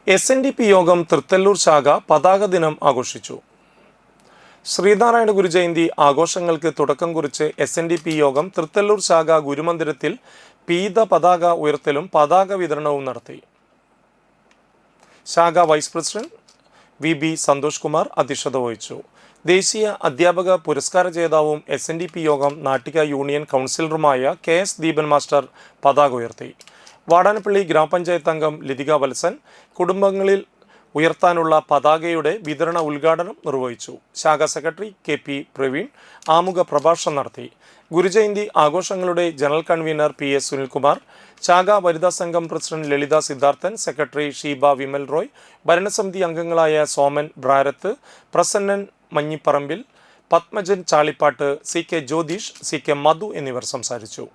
SNDP യോഗം തൃത്തല്ലൂർ ശാഖ പതാക ദിനം ആഘോഷിച്ചു. ശ്രീനാരായണ ഗുരു ജയന്തി ആഘോഷങ്ങൾക്ക് തുടക്കം കുറിച്ച് SNDP യോഗം തൃത്തല്ലൂർ ശാഖ ഗുരുമന്ദിരത്തിൽ പീത പതാക ഉയർത്തലും പതാക വിതരണവും നടത്തി. ശാഖ vice president VB Santhosh Kumar അധ്യക്ഷത വഹിച്ചു. ദേശീയ അധ്യാപക പുരസ്കാര ജേതാവും SNDP യോഗം നാട്ടിക യൂണിയൻ കൗൺസിലറുമായ KS ദീപൻ മാസ്റ്റർ പതാക ഉയർത്തി. വാടാനപ്പള്ളി ഗ്രാമപഞ്ചായത്ത് അംഗം ലതിക വത്സൻ കുടുംബങ്ങളിൽ ഉയർത്താനുള്ള പതാകയുടെ വിതരണ ഉദ്ഘാടനം നിർവഹിച്ചു. ശാഖാ സെക്രട്ടറി KP പ്രവീൺ ആമുഖ പ്രഭാഷണം നടത്തി. ഗുരുജയന്തി ആഘോഷങ്ങളുടെ ജനറൽ കൺവീനർ PS സുനിൽകുമാർ, ശാഖാ വനിതാ സംഘം പ്രസിഡന്റ് ലളിത സിദ്ധാർത്ഥൻ, സെക്രട്ടറി ഷീബ വിമൽ റോയ്, ഭരണസമിതി അംഗങ്ങളായ സോമൻ ബ്രാരത്ത്, പ്രസന്നൻ മഞ്ഞിപ്പറമ്പിൽ, പത്മജൻ ചാളിപ്പാട്ട്, CK ജ്യോതിഷ്, CK മധു എന്നിവർ സംസാരിച്ചു.